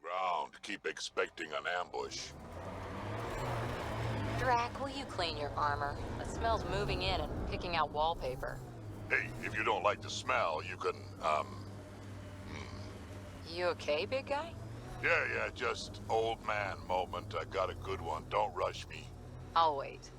ground. Keep expecting an ambush. Drac, will you clean your armor? The smell's moving in and picking out wallpaper. Hey, if you don't like the smell, you can, You okay, big guy? Yeah, just old man moment. I got a good one. Don't rush me. I'll wait.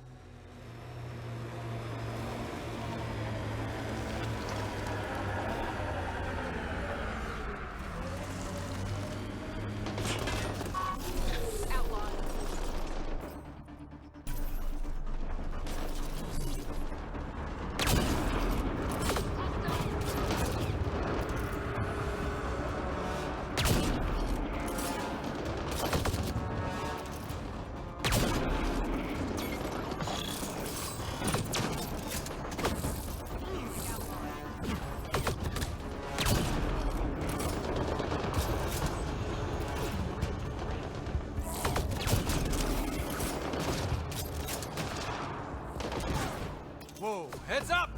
Whoa, heads up!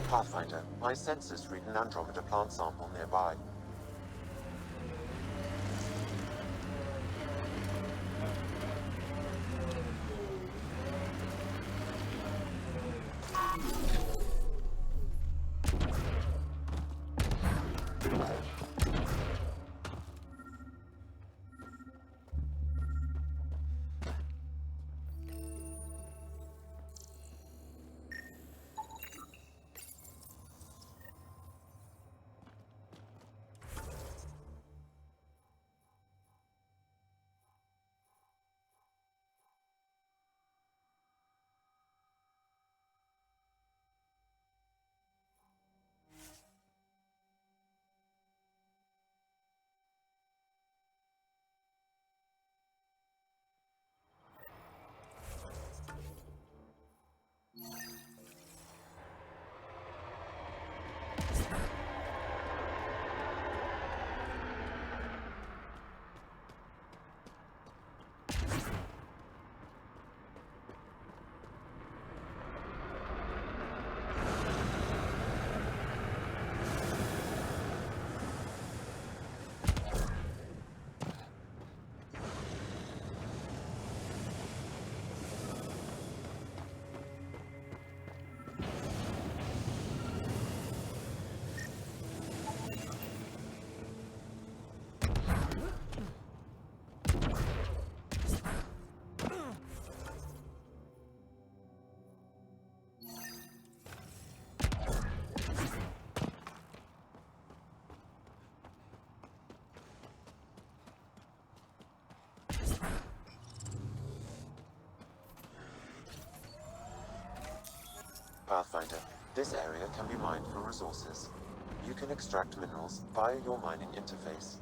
Pathfinder, my sensors read an Andromeda plant sample nearby. Pathfinder, this area can be mined for resources. You can extract minerals via your mining interface.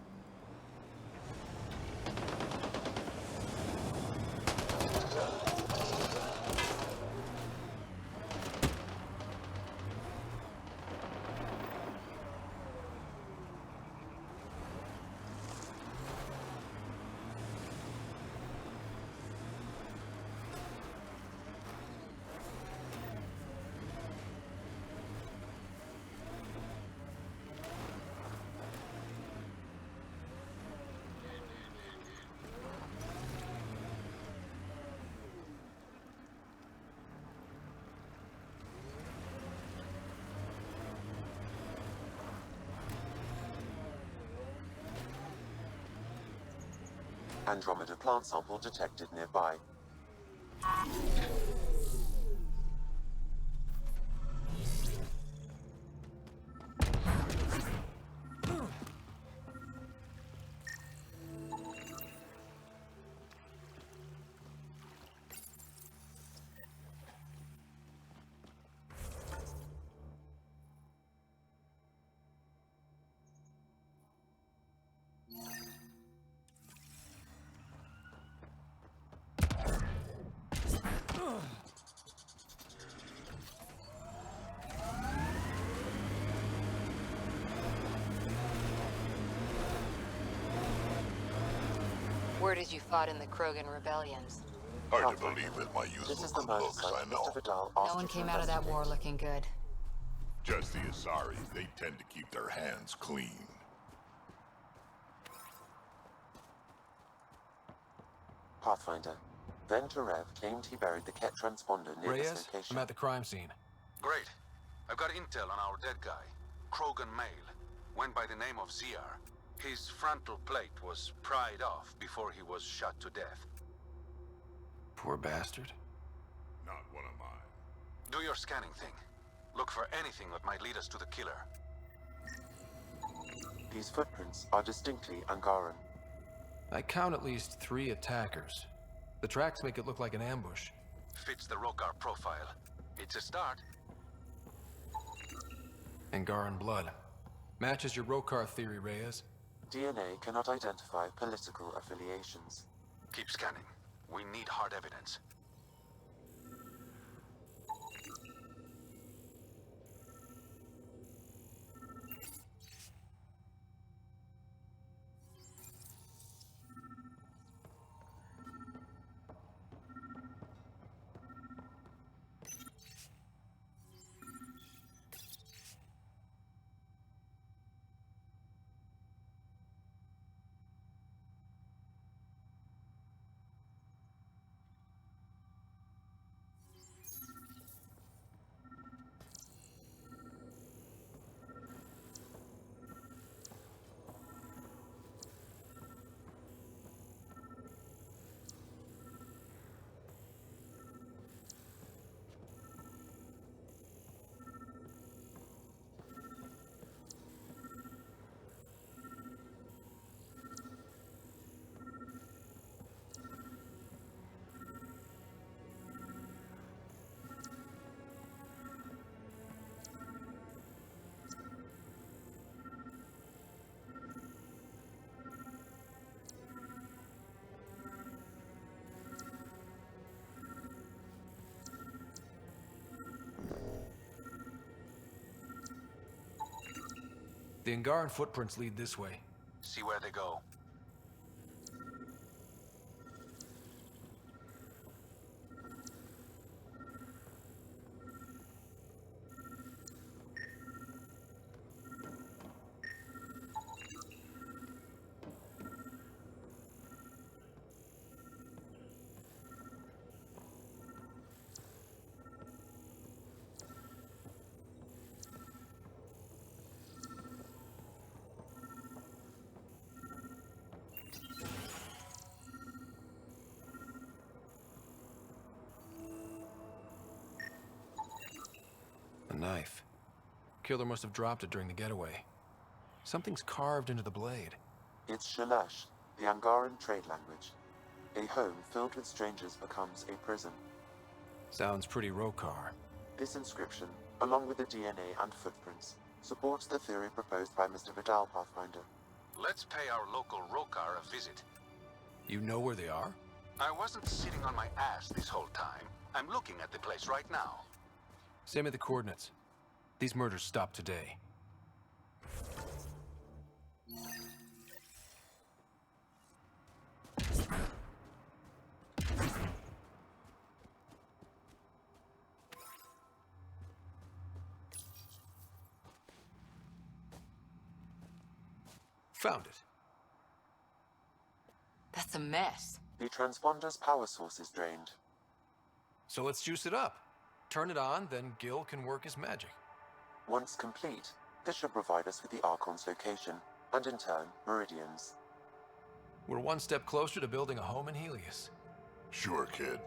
Andromeda plant sample detected nearby. Word is you fought in the Krogan rebellions. Hard to believe with my This is youthful the murder looks, site I Mr. know. Vidal No asked one you to came out of that investigate. war looking good. Just the Asaris, they tend to keep their hands clean. Pathfinder, Venturev claimed he buried the Ket transponder near this Reyes, location. I'm at the crime scene. Great. I've got intel on our dead guy. Krogan male. Went by the name of Ziar. His frontal plate was pried off before he was shot to death. Poor bastard. Not one of mine. Do your scanning thing. Look for anything that might lead us to the killer. These footprints are distinctly Angaran. I count at least 3 attackers. The tracks make it look like an ambush. Fits the Rokar profile. It's a start. Angaran blood. Matches your Rokar theory, Reyes. DNA cannot identify political affiliations. Keep scanning. We need hard evidence. The Angaran footprints lead this way. See where they go. A knife. Killer must have dropped it during the getaway. Something's carved into the blade. It's Shalash, the Angaran trade language. A home filled with strangers becomes a prison. Sounds pretty Rokar. This inscription, along with the DNA and footprints, supports the theory proposed by Mr. Vidal, Pathfinder. Let's pay our local Rokar a visit. You know where they are? I wasn't sitting on my ass this whole time. I'm looking at the place right now. Send me the coordinates. These murders stopped today. Found it. That's a mess. The transponder's power source is drained. So let's juice it up. Turn it on, then Gil can work his magic. Once complete, this should provide us with the Archon's location, and in turn, Meridian's. We're one step closer to building a home in Helios. Sure, kid.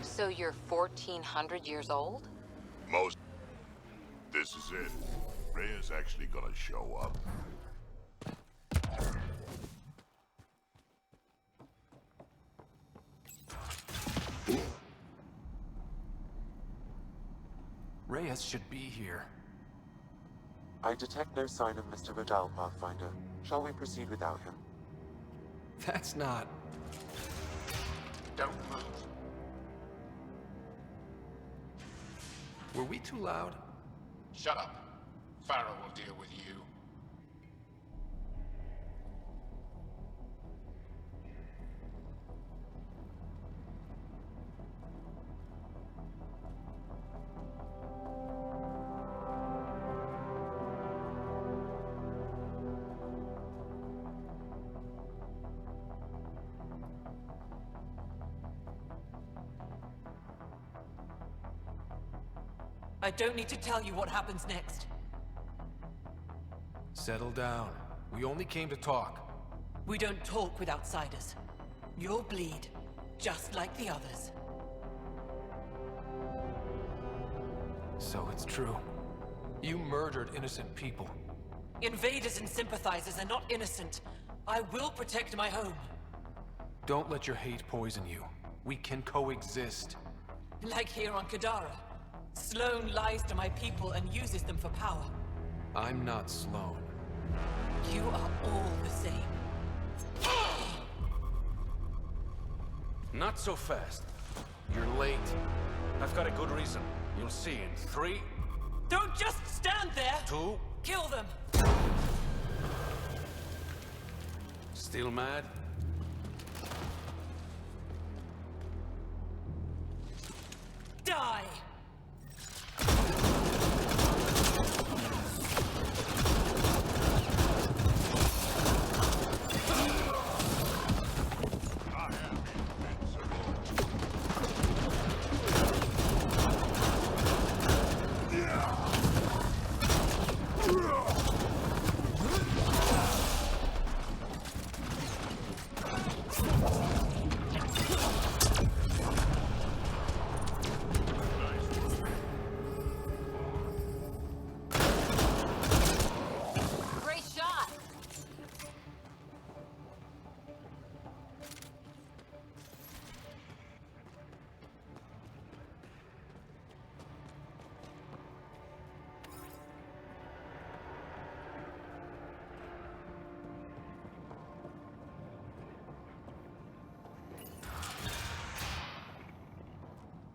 So you're 1,400 years old? Most... This is it. Rhea's actually gonna show up. Reyes should be here. I detect no sign of Mr. Vidal, Pathfinder. Shall we proceed without him? That's not... Don't move. Were we too loud? Shut up. Farrell will deal with you. I don't need to tell you what happens next. Settle down. We only came to talk. We don't talk with outsiders. You'll bleed, just like the others. So it's true. You murdered innocent people. Invaders and sympathizers are not innocent. I will protect my home. Don't let your hate poison you. We can coexist. Like here on Kadara. Sloane lies to my people and uses them for power. I'm not Sloane. You are all the same. Not so fast. You're late. I've got a good reason. You'll see in 3, Don't just stand there! 2... Kill them! Still mad? Die!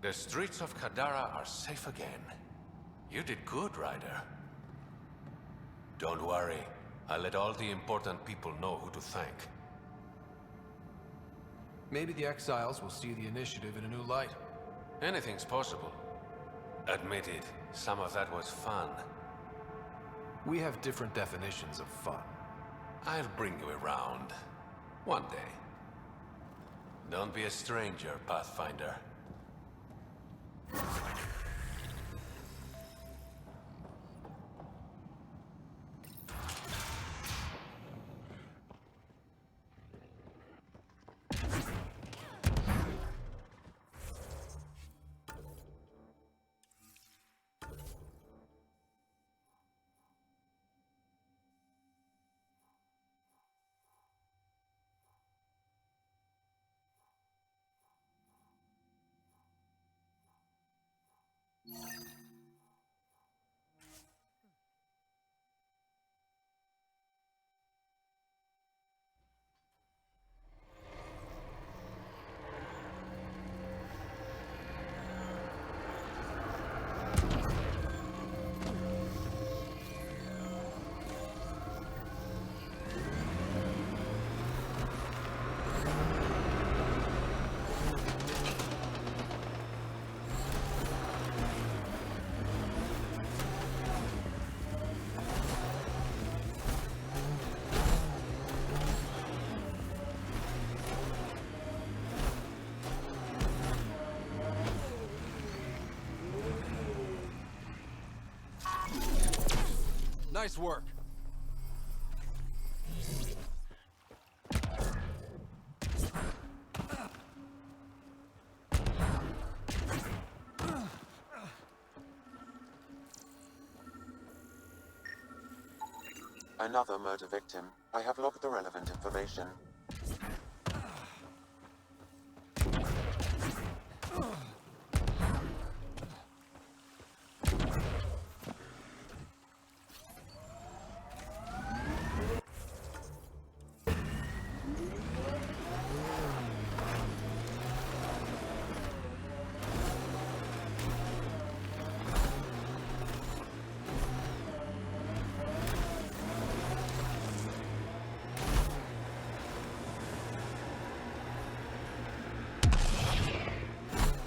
The streets of Kadara are safe again. You did good, Ryder. Don't worry. I'll let all the important people know who to thank. Maybe the exiles will see the initiative in a new light. Anything's possible. Admit it, some of that was fun. We have different definitions of fun. I'll bring you around. One day. Don't be a stranger, Pathfinder. Nice work. Another murder victim. I have logged the relevant information.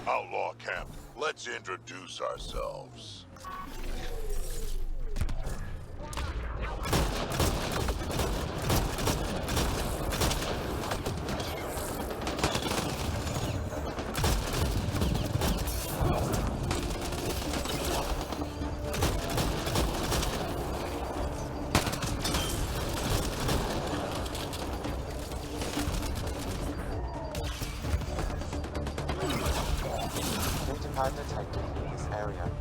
Outlaw camp, let's introduce ourselves. Pad detected in this area.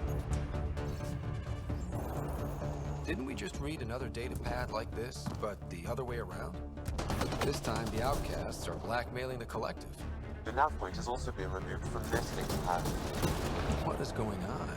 Didn't we just read another data pad like this, but the other way around? This time, the outcasts are blackmailing the collective. The nav point has also been removed from this data pad. What is going on?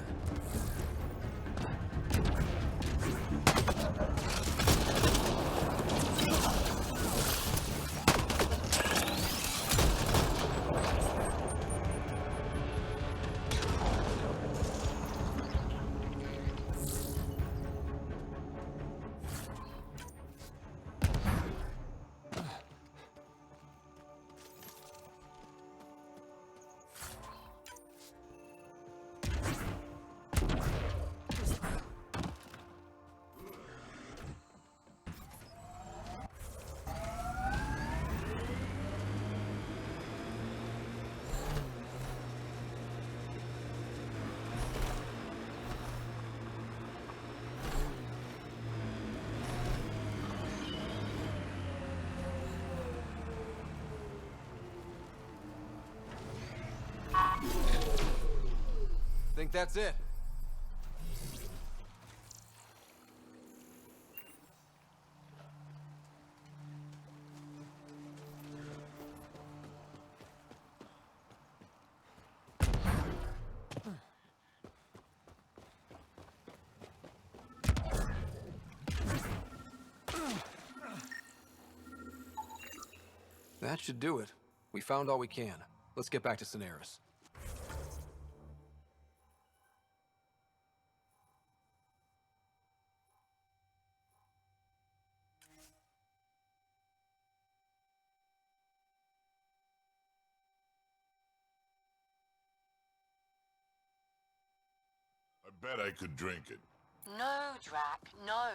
Think that's it? That should do it. We found all we can. Let's get back to Cineris. Bet I could drink it. No, Drac, no.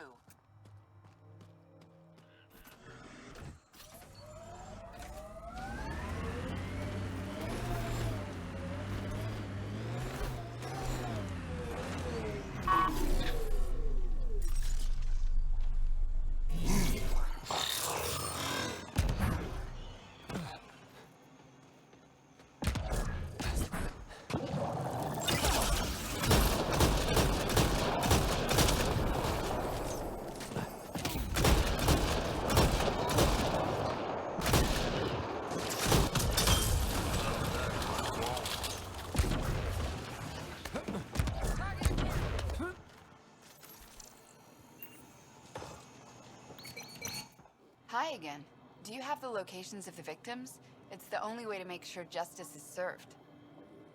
Hi again. Do you have the locations of the victims? It's the only way to make sure justice is served.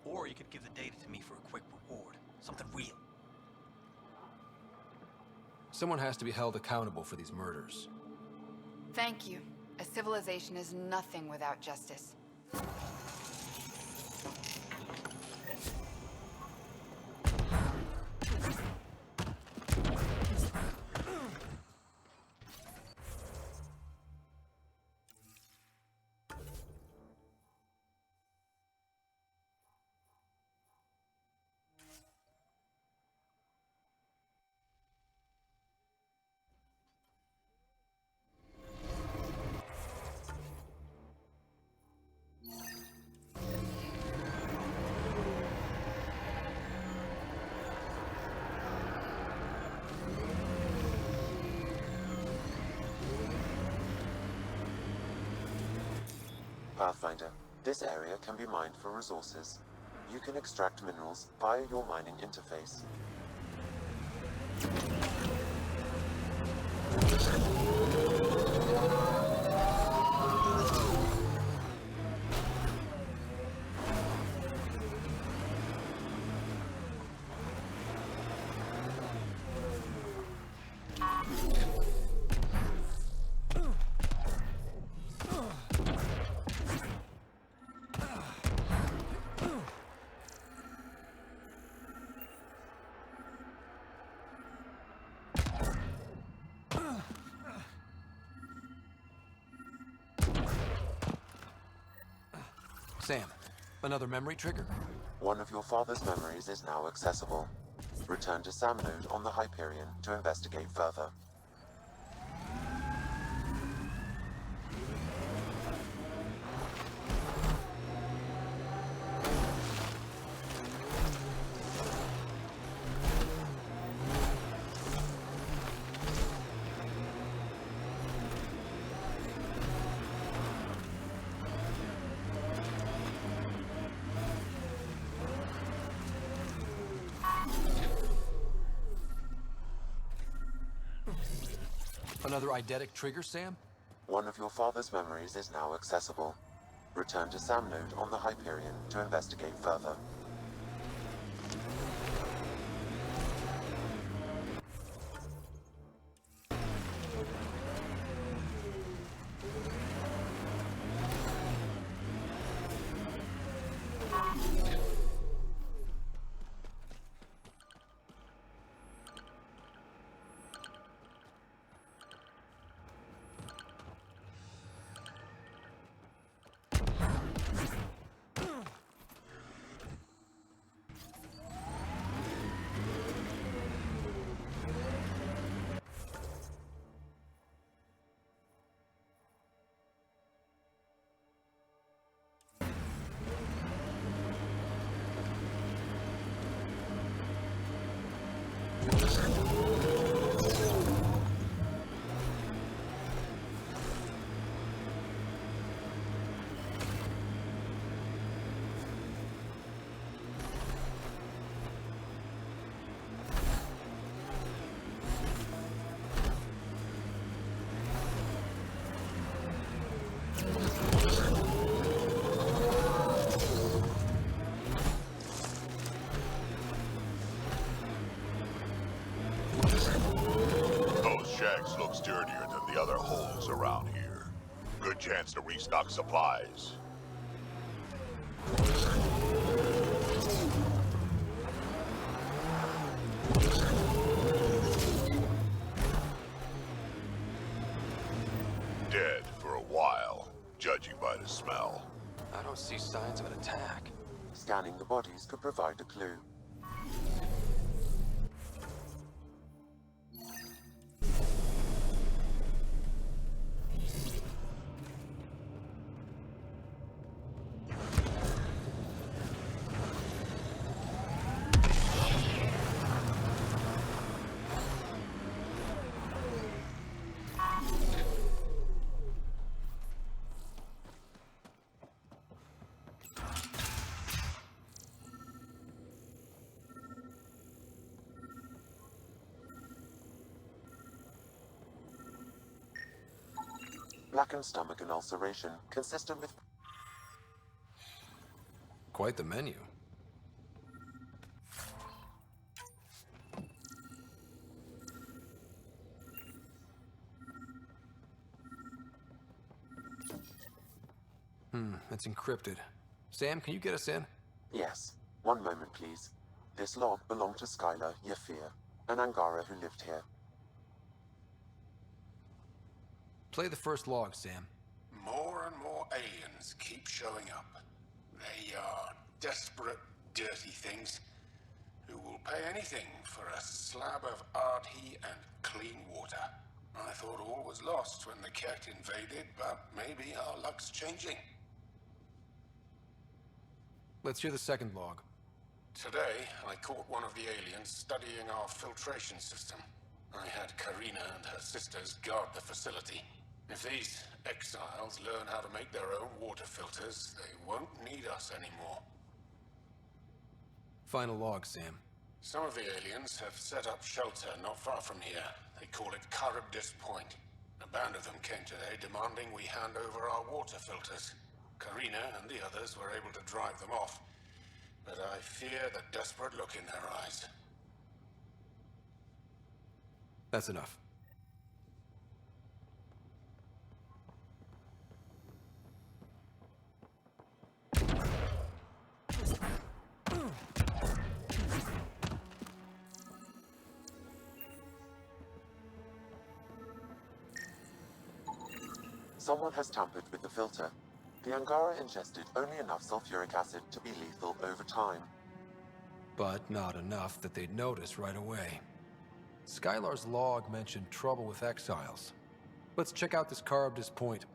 Or you could give the data to me for a quick reward. Something real. Someone has to be held accountable for these murders. Thank you. A civilization is nothing without justice. Pathfinder, this area can be mined for resources. You can extract minerals via your mining interface. Sam, another memory trigger? One of your father's memories is now accessible. Return to Sam Node on the Hyperion to investigate further. Another eidetic trigger, Sam? One of your father's memories is now accessible. Return to Sam Node on the Hyperion to investigate further. Those shacks look sturdier than the other holes around here. Good chance to restock supplies. Scanning the bodies could provide a clue. Blackened stomach and ulceration, consistent with... Quite the menu. It's encrypted. Sam, can you get us in? Yes. One moment, please. This log belonged to Skylar Yafir, an Angara who lived here. Play the first log, Sam. More and more aliens keep showing up. They are desperate, dirty things who will pay anything for a slab of Ardhi and clean water. I thought all was lost when the Kett invaded, but maybe our luck's changing. Let's hear the second log. Today, I caught one of the aliens studying our filtration system. I had Karina and her sisters guard the facility. If these exiles learn how to make their own water filters, they won't need us anymore. Final log, Sam. Some of the aliens have set up shelter not far from here. They call it Charybdis Point. A band of them came today demanding we hand over our water filters. Karina and the others were able to drive them off, but I fear the desperate look in their eyes. That's enough. Someone has tampered with the filter. The Angara ingested only enough sulfuric acid to be lethal over time. But not enough that they'd notice right away. Skylar's log mentioned trouble with exiles. Let's check out this Charybdis Point.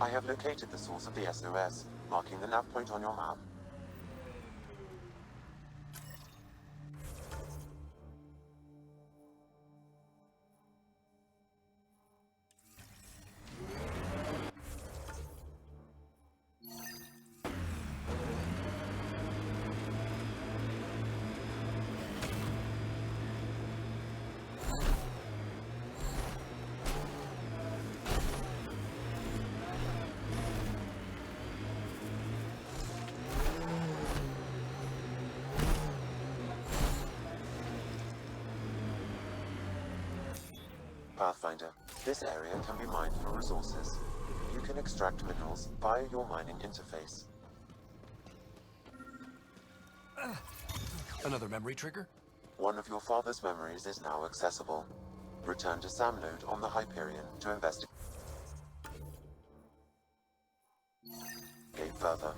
I have located the source of the SOS, marking the nav point on your map. Pathfinder, this area can be mined for resources. You can extract minerals via your mining interface. Another memory trigger? One of your father's memories is now accessible. Return to Sam Node on the Hyperion to investigate further.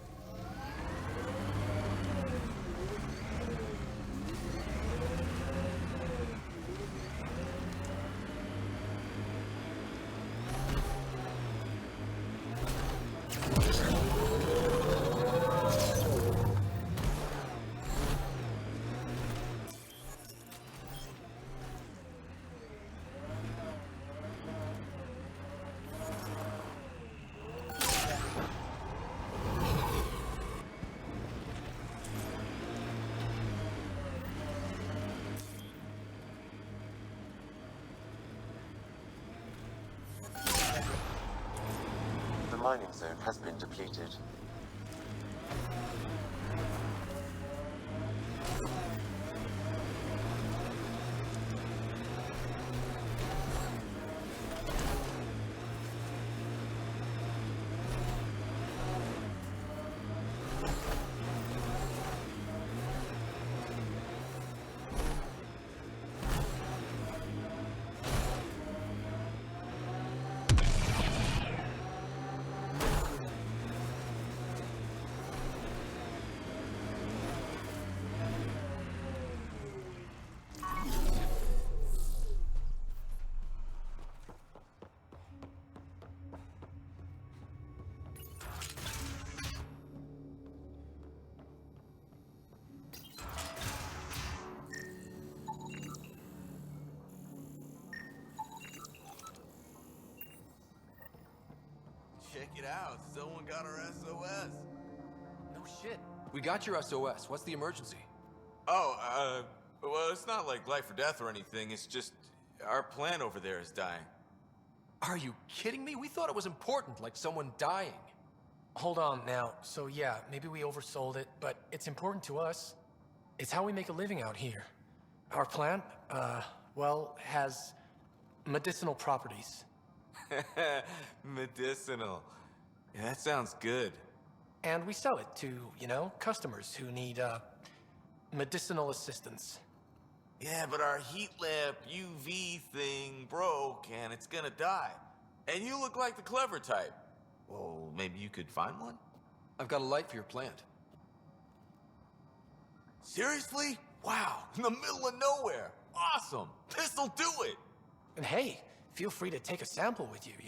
mining zone has been depleted. Check it out. Someone got our SOS. No shit. We got your SOS. What's the emergency? Oh, well, it's not like life or death or anything. It's just our plant over there is dying. Are you kidding me? We thought it was important, like someone dying. Hold on now. So yeah, maybe we oversold it, but it's important to us. It's how we make a living out here. Our plant, well, has medicinal properties. Medicinal. Yeah, that sounds good. And we sell it to, customers who need, medicinal assistance. Yeah, but our heat lamp UV thing broke and it's gonna die. And you look like the clever type. Well, maybe you could find one? I've got a light for your plant. Seriously? Wow, in the middle of nowhere. Awesome. This'll do it. And hey, feel free to take a sample with you, if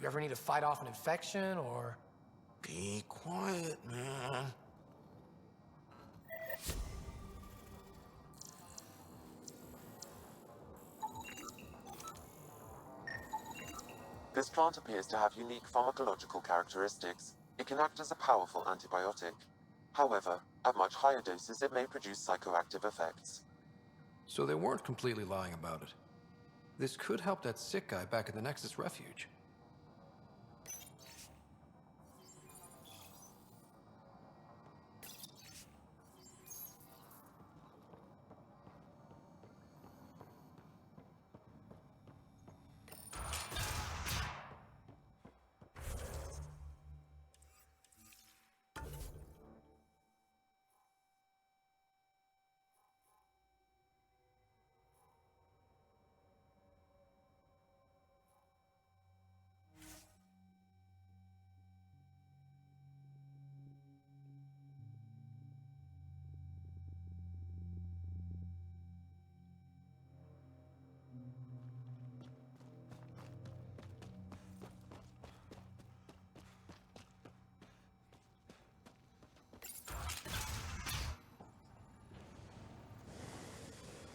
you ever need to fight off an infection or... Be quiet, man. This plant appears to have unique pharmacological characteristics. It can act as a powerful antibiotic. However, at much higher doses it may produce psychoactive effects. So they weren't completely lying about it. This could help that sick guy back at the Nexus Refuge.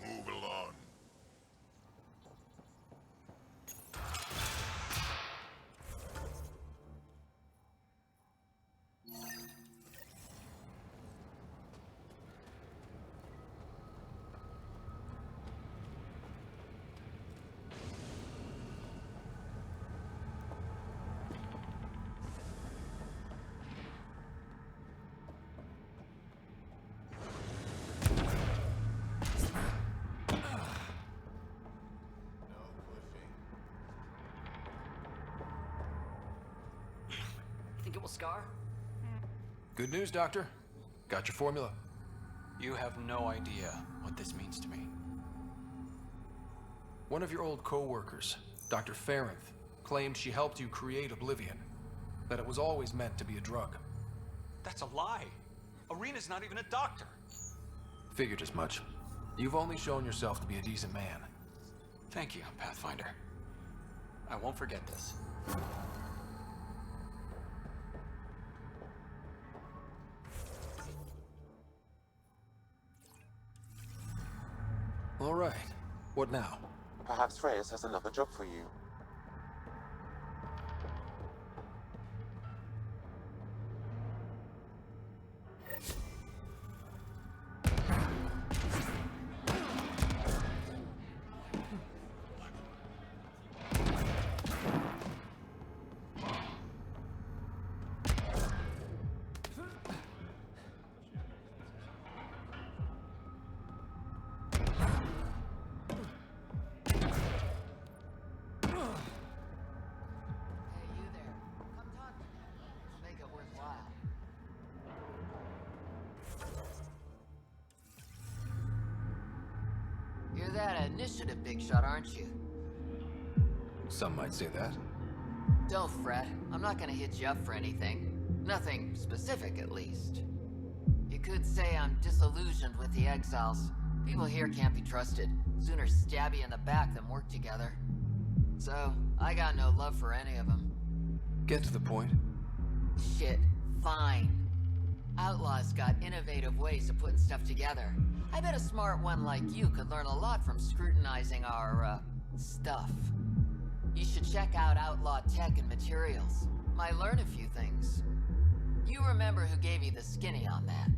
Move along. Think it will scar? Good news, Doctor. Got your formula. You have no idea what this means to me. One of your old co-workers, Dr. Farrenth, claimed she helped you create Oblivion. That it was always meant to be a drug. That's a lie. Arena's not even a doctor. Figured as much. You've only shown yourself to be a decent man. Thank you, Pathfinder. I won't forget this. All right. What now? Perhaps Reyes has another job for you. that initiative, big shot, aren't you? Some might say that. Don't fret. I'm not gonna hit you up for anything. Nothing specific, at least. You could say I'm disillusioned with the exiles. People here can't be trusted. Sooner stab you in the back than work together. So, I got no love for any of them. Get to the point. Shit, fine. Outlaws got innovative ways of putting stuff together. I bet a smart one like you could learn a lot from scrutinizing our, stuff. You should check out Outlaw Tech and Materials. Might learn a few things. You remember who gave you the skinny on that?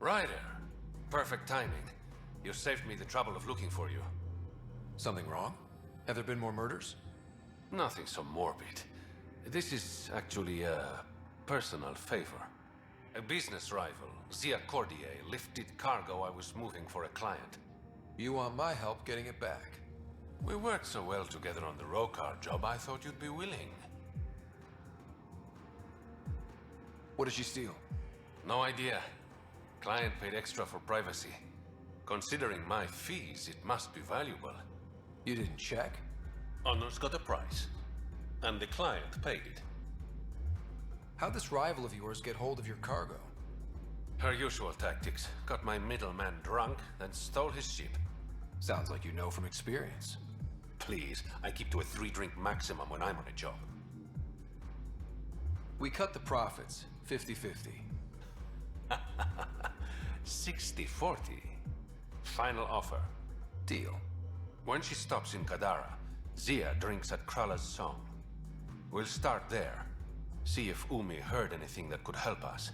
Ryder. Perfect timing. You saved me the trouble of looking for you. Something wrong? Have there been more murders? Nothing so morbid. This is actually a personal favor. A business rival, Zia Cordier, lifted cargo I was moving for a client. You want my help getting it back? We worked so well together on the Rokar job, I thought you'd be willing. What did she steal? No idea. Client paid extra for privacy. Considering my fees, it must be valuable. You didn't check? Honor's got a price. And the client paid it. How'd this rival of yours get hold of your cargo? Her usual tactics. Got my middleman drunk, then stole his ship. Sounds like you know from experience. Please, I keep to a 3-drink maximum when I'm on a job. We cut the profits, 50-50. 60-40. Final offer. Deal. When she stops in Kadara, Zia drinks at Krala's song. We'll start there. See if Umi heard anything that could help us.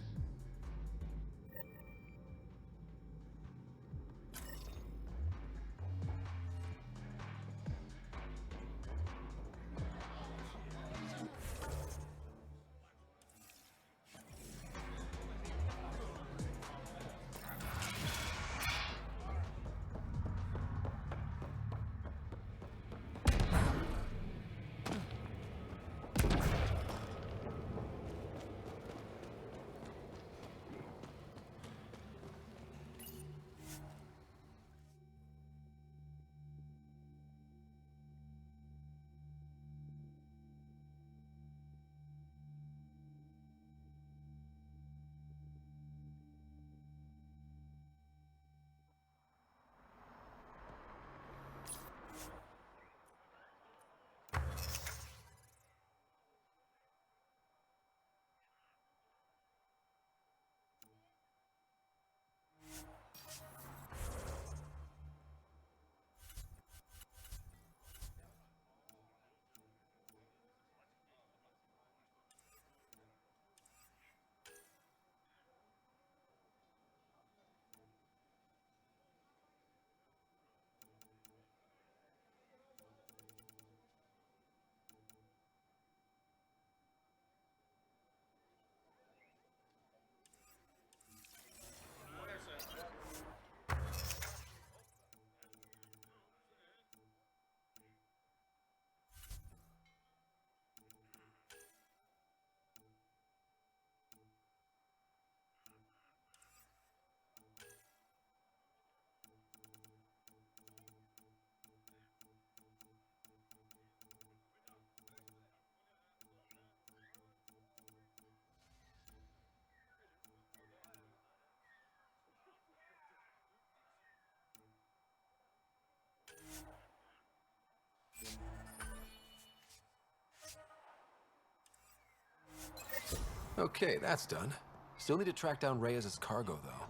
Okay, that's done. Still need to track down Reyes' cargo, though.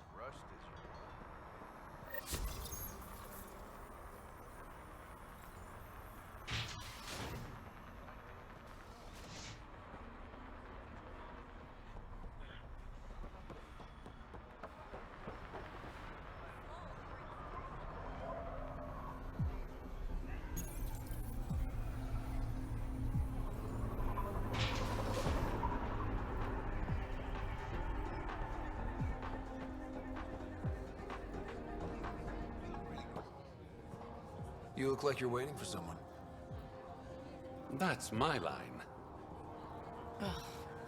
You look like you're waiting for someone. That's my line.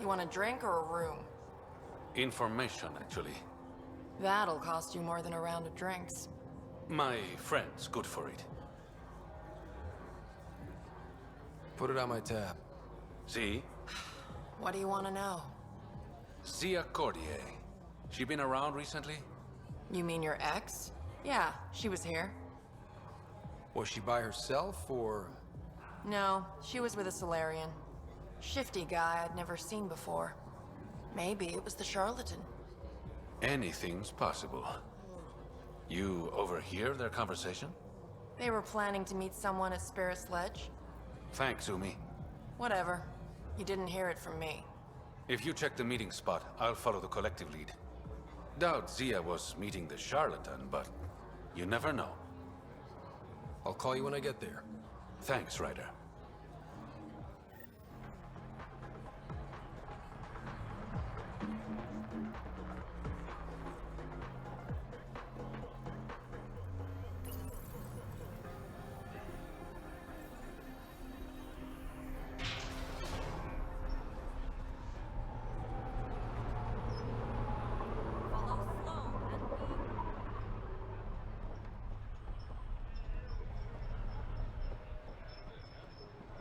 You want a drink or a room? Information, actually. That'll cost you more than a round of drinks. My friend's good for it. Put it on my tab. See? What do you want to know? Zia Cordier. She been around recently? You mean your ex? Yeah, she was here. Was she by herself, or...? No, she was with a Solarian. Shifty guy I'd never seen before. Maybe it was the charlatan. Anything's possible. You overhear their conversation? They were planning to meet someone at Spirit's Ledge. Thanks, Umi. Whatever. You didn't hear it from me. If you check the meeting spot, I'll follow the collective lead. Doubt Zia was meeting the charlatan, but you never know. I'll call you when I get there. Thanks, Ryder.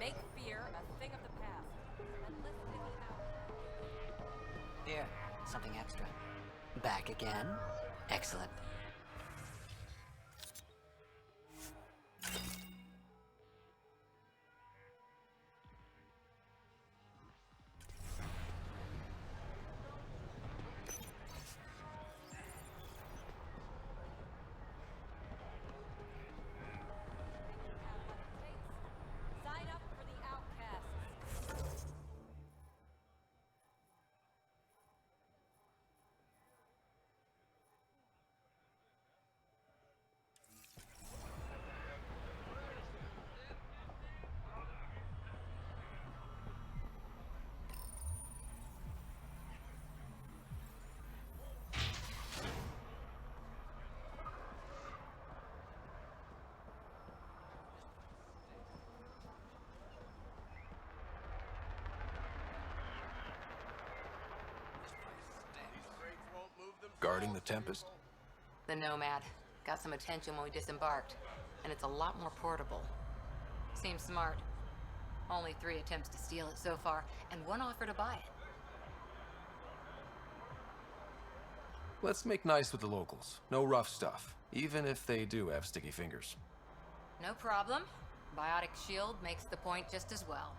Make fear a thing of the past. And let's take it out. Here, something extra. Back again? Excellent. Sign up for the outcasts. Guarding the Tempest? The Nomad. Got some attention when we disembarked. And it's a lot more portable. Seems smart. Only 3 attempts to steal it so far, and 1 offer to buy it. Let's make nice with the locals. No rough stuff, even if they do have sticky fingers. No problem. Biotic shield makes the point just as well.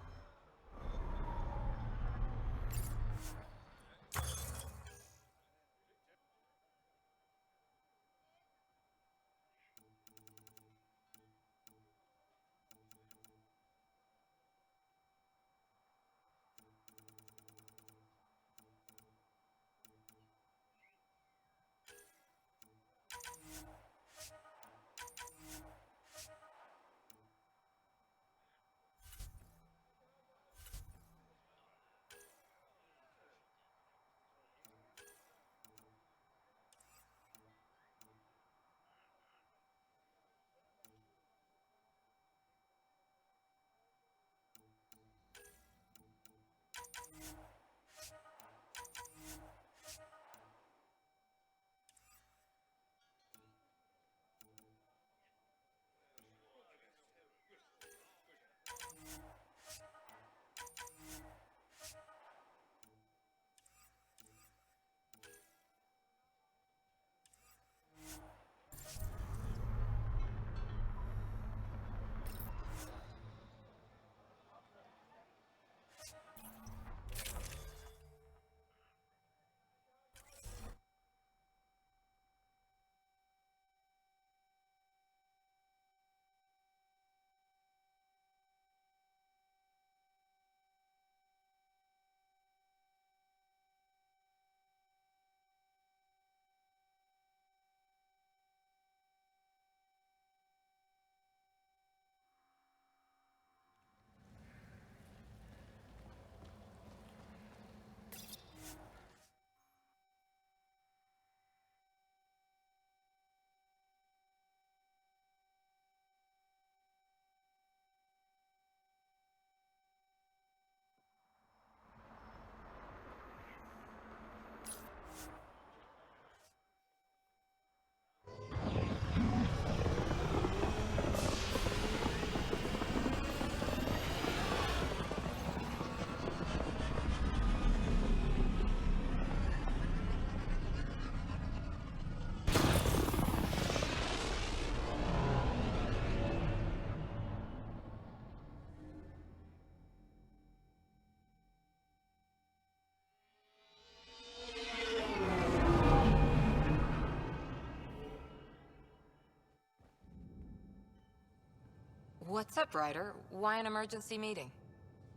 What's up, Ryder? Why an emergency meeting?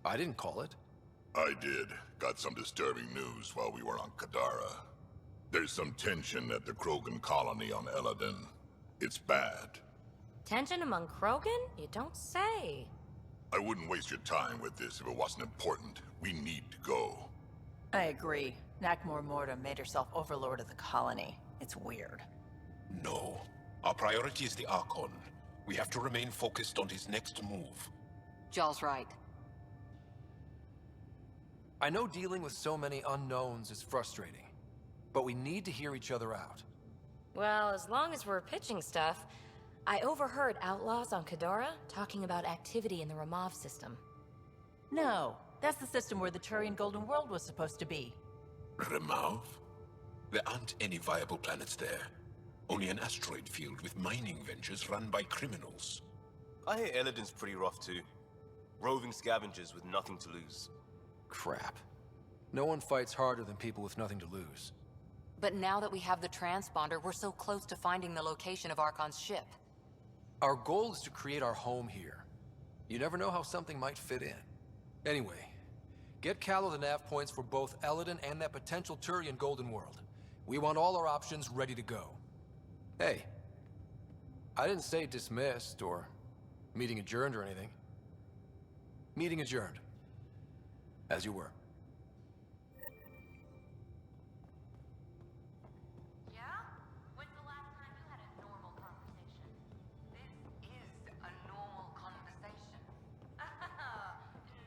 I didn't call it. I did. Got some disturbing news while we were on Kadara. There's some tension at the Krogan colony on Eladin. It's bad. Tension among Krogan? You don't say. I wouldn't waste your time with this if it wasn't important. We need to go. I agree. Nakmor Morta made herself overlord of the colony. It's weird. No. Our priority is the Archon. We have to remain focused on his next move. Jall's right. I know dealing with so many unknowns is frustrating, but we need to hear each other out. Well, as long as we're pitching stuff, I overheard outlaws on Kadara talking about activity in the Ramov system. No, that's the system where the Turian Golden World was supposed to be. Remav? There aren't any viable planets there. Only an asteroid field with mining ventures run by criminals. I hear Eladin's pretty rough too. Roving scavengers with nothing to lose. Crap. No one fights harder than people with nothing to lose. But now that we have the transponder, we're so close to finding the location of Archon's ship. Our goal is to create our home here. You never know how something might fit in. Anyway, get Callow the nav points for both Eladin and that potential Turian Golden World. We want all our options ready to go. Hey, I didn't say dismissed or meeting adjourned or anything. Meeting adjourned. As you were. Yeah? When's the last time you had a normal conversation? This is a normal conversation.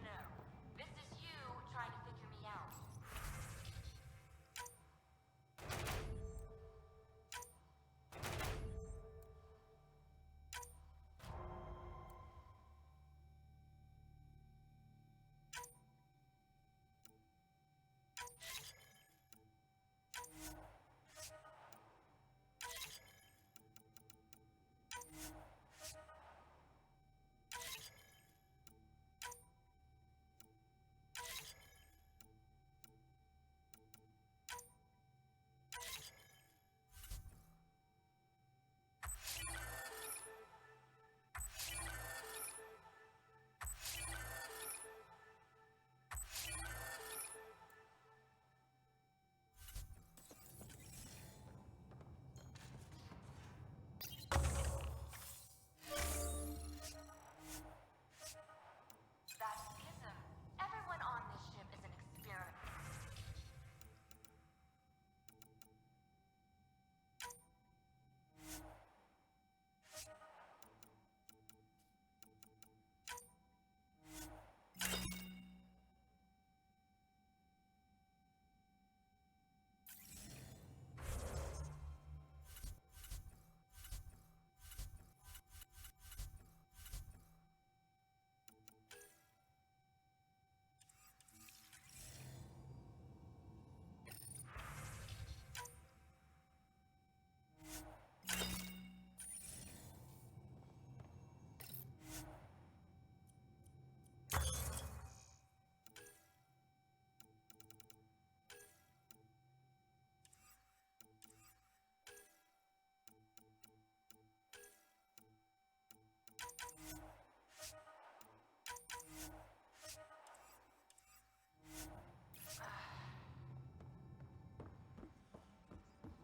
No. This is you trying to figure me out.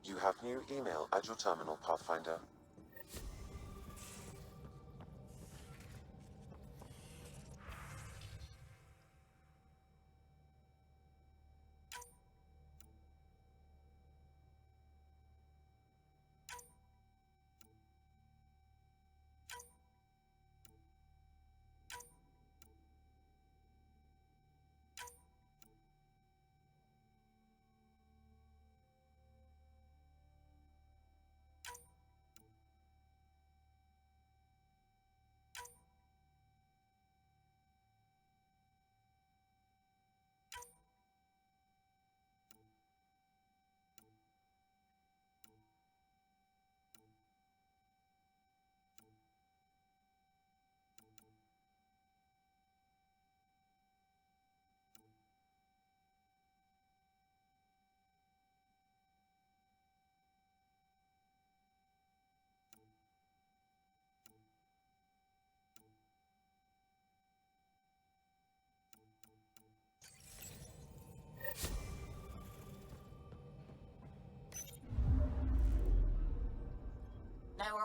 You have new email at your terminal, Pathfinder.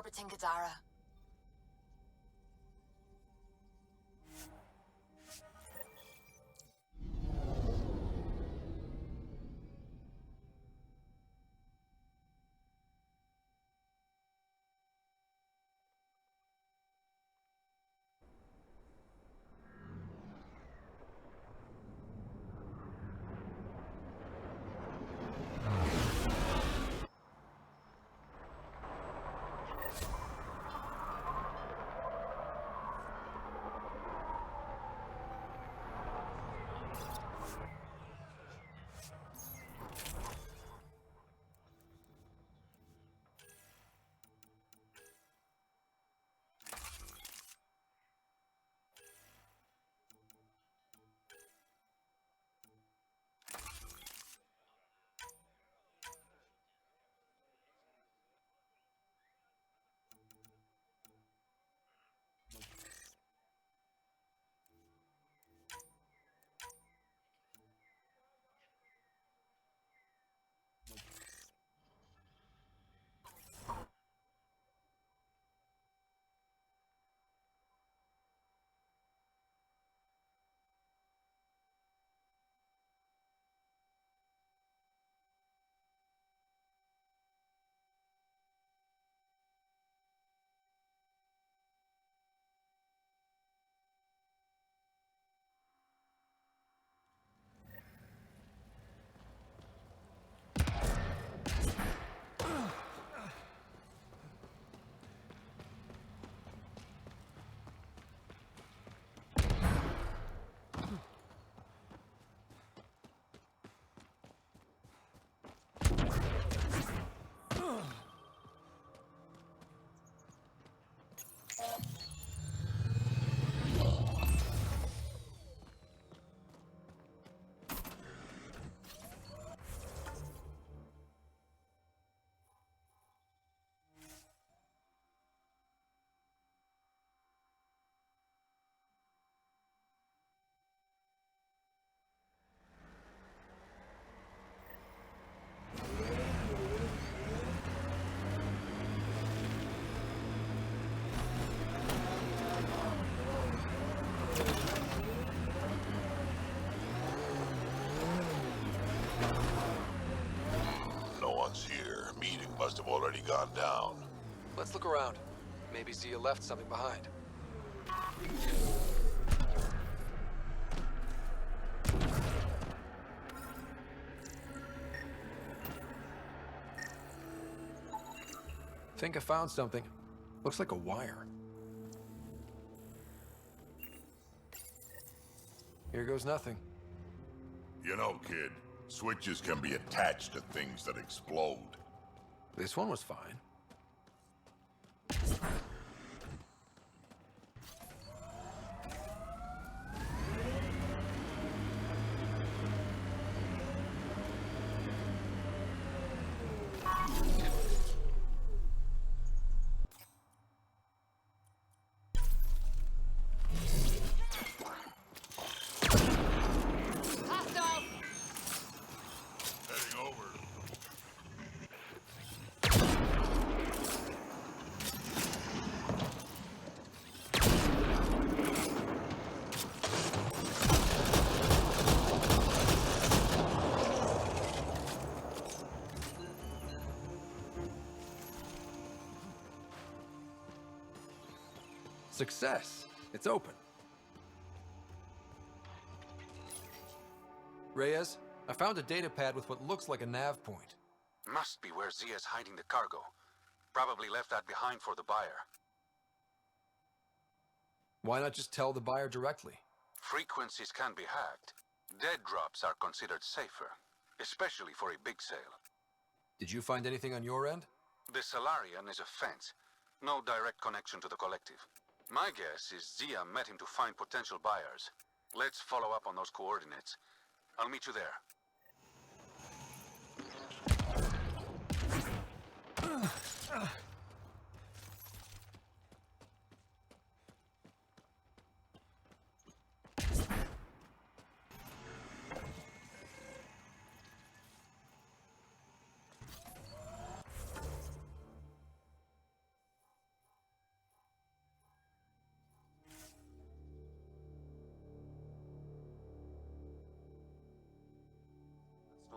orbiting Kadara. No one's here. Meeting must have already gone down. Let's look around. Maybe Zia left something behind. Think I found something. Looks like a wire. Here goes nothing. You know, kid, switches can be attached to things that explode. This one was fine. Heading over. Success. It's open. Reyes, I found a data pad with what looks like a nav point. Must be where Zia's hiding the cargo. Probably left that behind for the buyer. Why not just tell the buyer directly? Frequencies can be hacked. Dead drops are considered safer, especially for a big sale. Did you find anything on your end? The Solarian is a fence. No direct connection to the collective. My guess is Zia met him to find potential buyers. Let's follow up on those coordinates. I'll meet you there.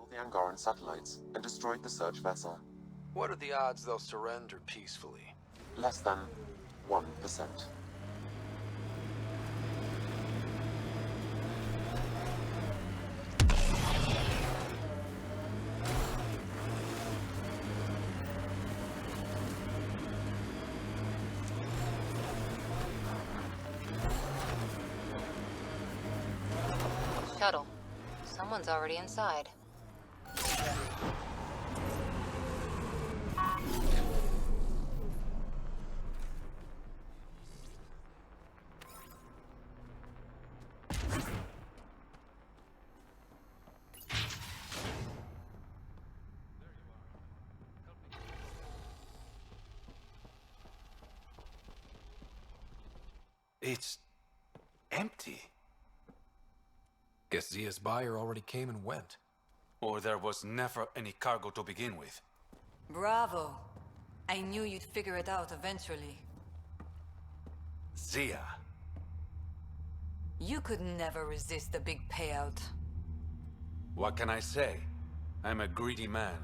all the Angaran satellites and destroyed the search vessel. What are the odds they'll surrender peacefully? Less than 1%. Shuttle. Someone's already inside. It's empty. Guess Zia's buyer already came and went. Or there was never any cargo to begin with. Bravo. I knew you'd figure it out eventually. Zia. You could never resist a big payout. What can I say? I'm a greedy man.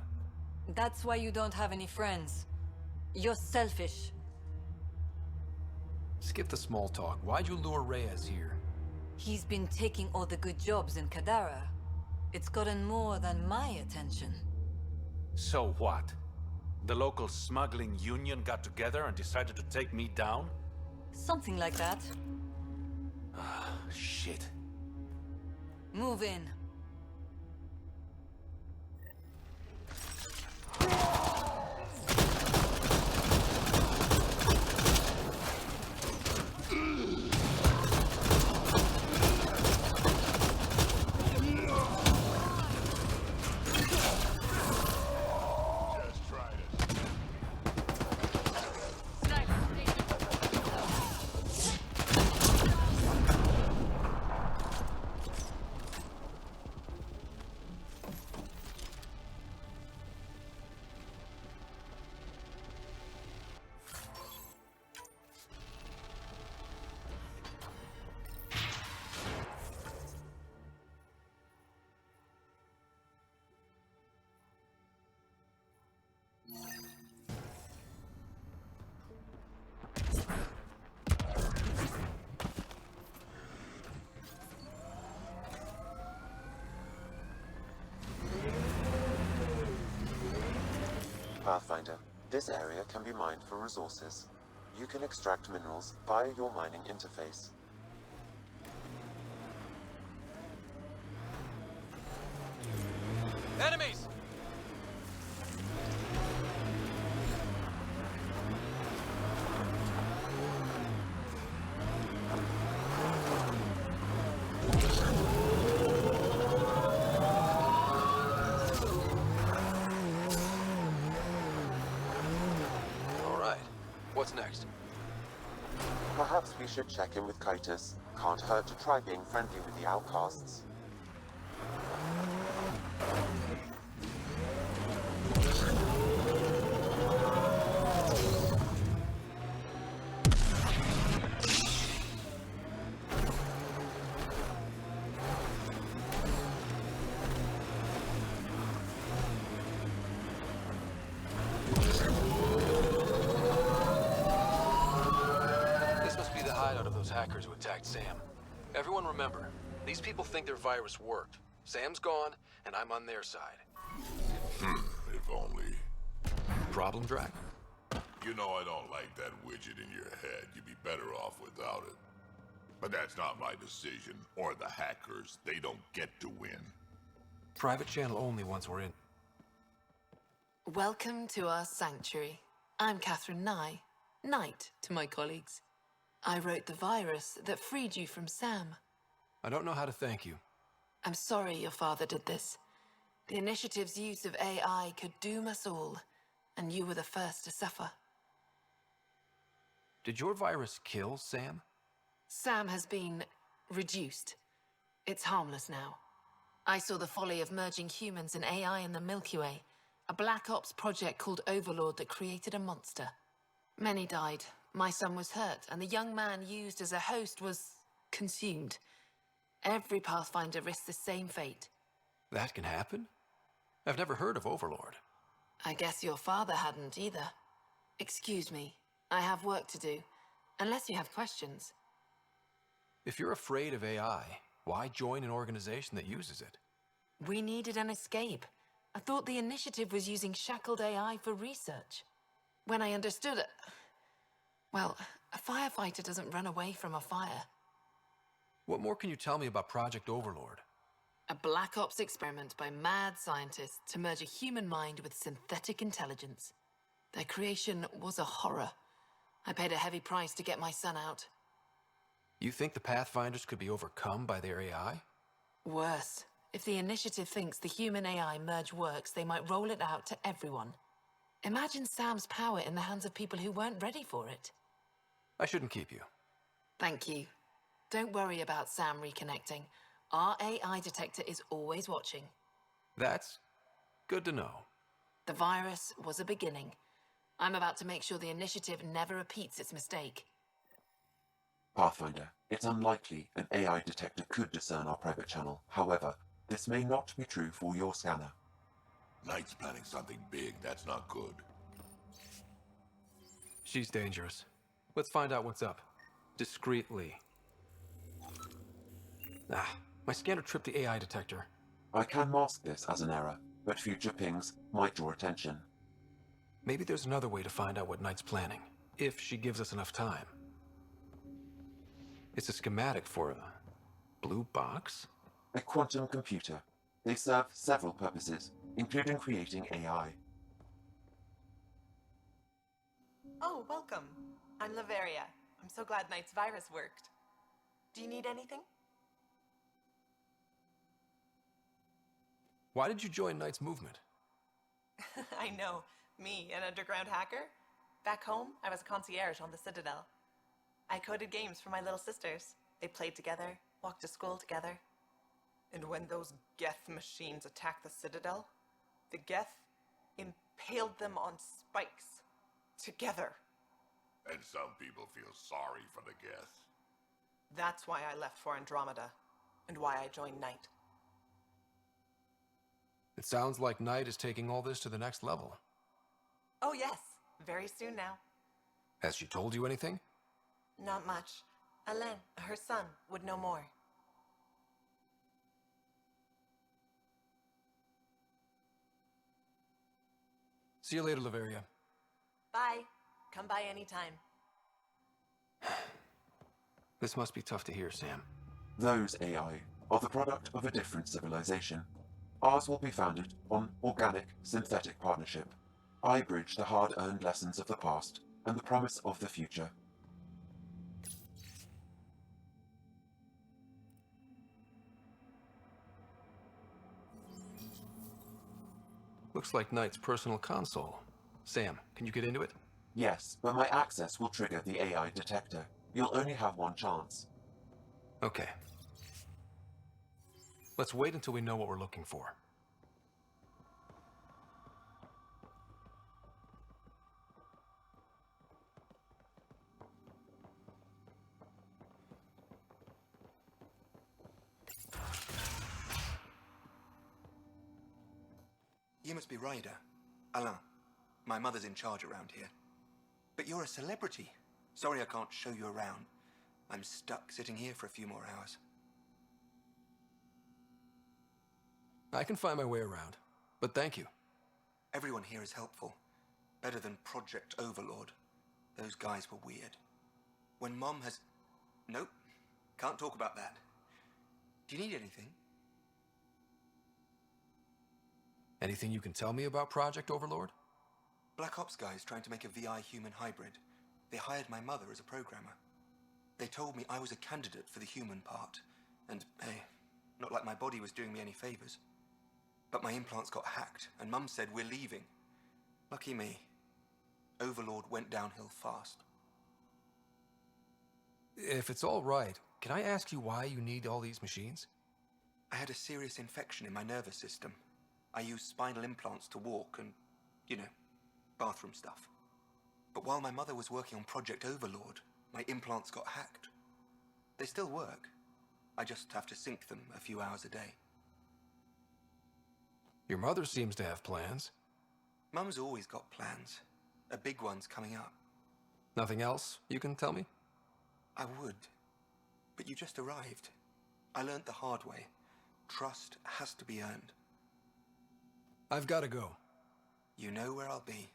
That's why you don't have any friends. You're selfish. Skip the small talk. Why'd you lure Reyes here? He's been taking all the good jobs in Kadara. It's gotten more than my attention. So what? The local smuggling union got together and decided to take me down? Something like that. Ah, shit. Move in. Pathfinder, this area can be mined for resources. You can extract minerals via your mining interface. Enemies! What's next? Perhaps we should check in with Kaitis. Can't hurt to try being friendly with the outcasts. Hackers who attacked Sam. Everyone remember, these people think their virus worked. Sam's gone, and I'm on their side. If only. Problem, Drac? You know I don't like that widget in your head. You'd be better off without it. But that's not my decision, or the hackers. They don't get to win. Private channel only once we're in. Welcome to our sanctuary. I'm Catherine Nye, Knight to my colleagues. I wrote the virus that freed you from Sam. I don't know how to thank you. I'm sorry your father did this. The initiative's use of AI could doom us all, and you were the first to suffer. Did your virus kill Sam? Sam has been reduced. It's harmless now. I saw the folly of merging humans and AI in the Milky Way, a Black Ops project called Overlord that created a monster. Many died. My son was hurt, and the young man used as a host was consumed. Every Pathfinder risks the same fate. That can happen? I've never heard of Overlord. I guess your father hadn't either. Excuse me, I have work to do. Unless you have questions. If you're afraid of AI, why join an organization that uses it? We needed an escape. I thought the initiative was using shackled AI for research. When I understood it... Well, a firefighter doesn't run away from a fire. What more can you tell me about Project Overlord? A Black Ops experiment by mad scientists to merge a human mind with synthetic intelligence. Their creation was a horror. I paid a heavy price to get my son out. You think the Pathfinders could be overcome by their AI? Worse. If the initiative thinks the human-AI merge works, they might roll it out to everyone. Imagine Sam's power in the hands of people who weren't ready for it. I shouldn't keep you. Thank you. Don't worry about Sam reconnecting. Our AI detector is always watching. That's good to know. The virus was a beginning. I'm about to make sure the initiative never repeats its mistake. Pathfinder, it's unlikely an AI detector could discern our private channel. However, this may not be true for your scanner. Knight's planning something big. That's not good. She's dangerous. Let's find out what's up. Discreetly. My scanner tripped the AI detector. I can mask this as an error, but future pings might draw attention. Maybe there's another way to find out what Knight's planning, if she gives us enough time. It's a schematic for a blue box? A quantum computer. They serve several purposes, including creating AI. Oh, welcome. I'm Laveria. I'm so glad Knight's virus worked. Do you need anything? Why did you join Knight's movement? I know. Me, an underground hacker? Back home, I was a concierge on the Citadel. I coded games for my little sisters. They played together, walked to school together. And when those Geth machines attacked the Citadel, the Geth impaled them on spikes. Together. And some people feel sorry for the Geth. That's why I left for Andromeda, and why I joined Knight. It sounds like Knight is taking all this to the next level. Oh yes, very soon now. Has she told you anything? Not much. Alain, her son, would know more. See you later, Laveria. Bye. Come by anytime. This must be tough to hear, Sam. Those AI are the product of a different civilization. Ours will be founded on organic-synthetic partnership. I bridge the hard-earned lessons of the past and the promise of the future. Looks like Knight's personal console. Sam, can you get into it? Yes, but my access will trigger the AI detector. You'll only have one chance. Okay. Let's wait until we know what we're looking for. You must be Ryder. Alain. My mother's in charge around here. But you're a celebrity. Sorry I can't show you around. I'm stuck sitting here for a few more hours. I can find my way around, but thank you. Everyone here is helpful. Better than Project Overlord. Those guys were weird. When Mom has... Nope. Can't talk about that. Do you need anything? Anything you can tell me about Project Overlord? Black Ops guys trying to make a VI-human hybrid. They hired my mother as a programmer. They told me I was a candidate for the human part. And, hey, not like my body was doing me any favors. But my implants got hacked, and Mum said we're leaving. Lucky me. Overlord went downhill fast. If it's all right, can I ask you why you need all these machines? I had a serious infection in my nervous system. I used spinal implants to walk and, you know, bathroom stuff. But while my mother was working on Project Overlord, my implants got hacked. They still work. I just have to sync them a few hours a day. Your mother seems to have plans. Mum's always got plans. A big one's coming up. Nothing else you can tell me? I would, but you just arrived. I learned the hard way. Trust has to be earned. I've got to go. You know where I'll be.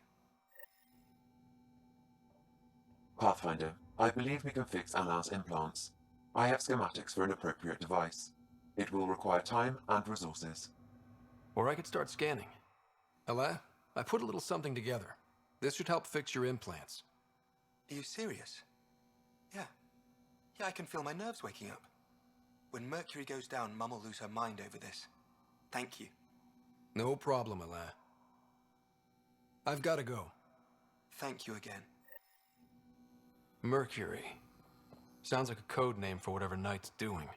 Pathfinder, I believe we can fix Alain's implants. I have schematics for an appropriate device. It will require time and resources. Or I could start scanning. Alain, I put a little something together. This should help fix your implants. Are you serious? Yeah. Yeah, I can feel my nerves waking up. When Mercury goes down, Mum will lose her mind over this. Thank you. No problem, Alain. I've got to go. Thank you again. Mercury. Sounds like a code name for whatever Knight's doing.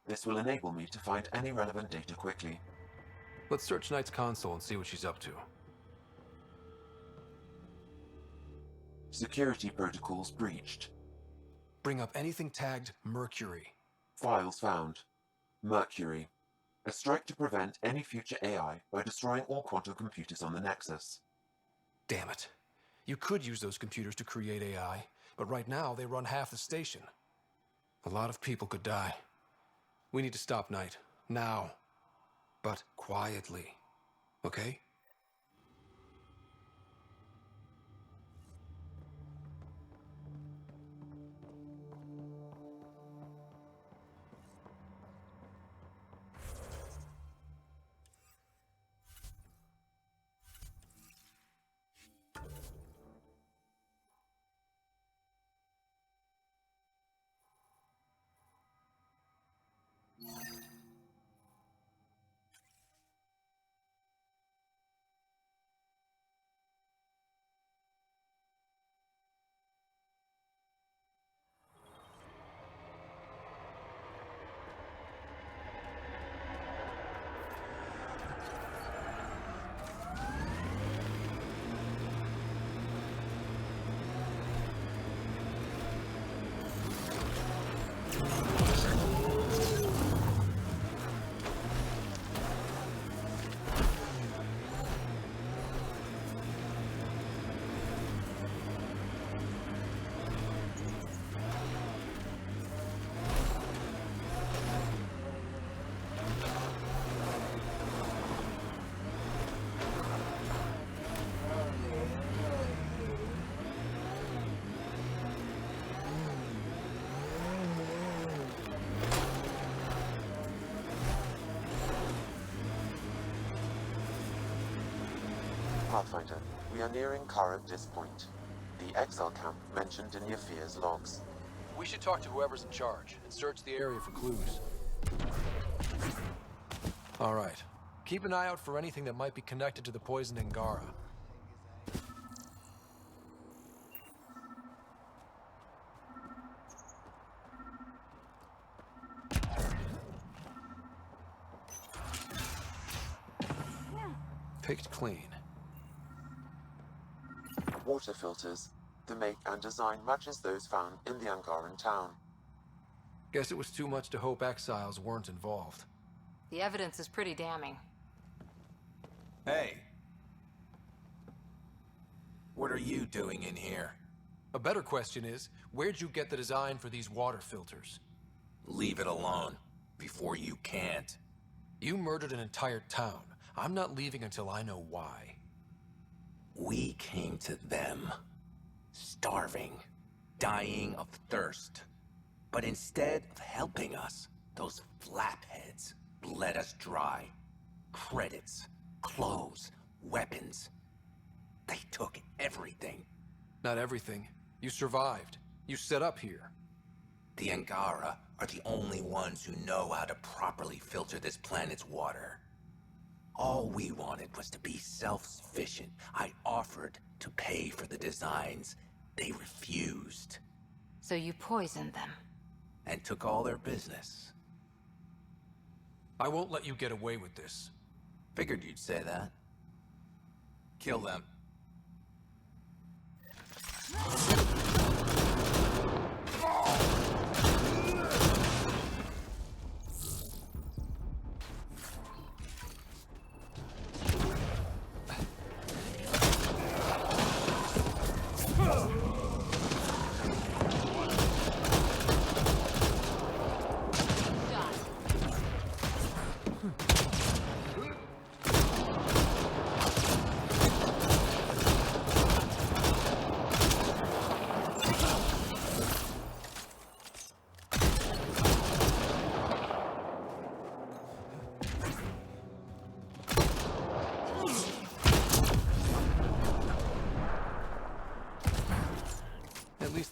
This will enable me to find any relevant data quickly. Let's search Knight's console and see what she's up to. Security protocols breached. Bring up anything tagged Mercury. Files found. Mercury. A strike to prevent any future AI by destroying all quantum computers on the Nexus. Damn it. You could use those computers to create AI, but right now they run half the station. A lot of people could die. We need to stop Knight. Now. But quietly. Okay? Pathfinder, we are nearing Kharagdis Point, the exile camp mentioned in Yafir's logs. We should talk to whoever's in charge and search the area for clues. All right. Keep an eye out for anything that might be connected to the poison Angara. Picked clean. Water filters. The make and design matches those found in the Angaran town. Guess it was too much to hope exiles weren't involved. The evidence is pretty damning. Hey. What are you doing in here? A better question is, where'd you get the design for these water filters? Leave it alone, before you can't. You murdered an entire town. I'm not leaving until I know why. We came to them, starving, dying of thirst. But instead of helping us, those flapheads bled us dry. Credits, clothes, weapons. They took everything. Not everything. You survived. You set up here. The Angara are the only ones who know how to properly filter this planet's water. All we wanted was to be self-sufficient. I offered to pay for the designs. They refused. So you poisoned them? And took all their business. I won't let you get away with this. Figured you'd say that. Kill them.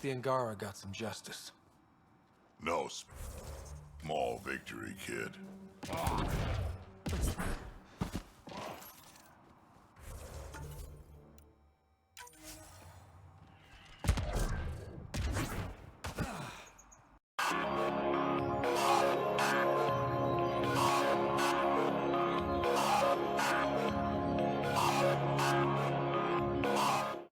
least the Angara got some justice. No small victory, kid. What's that?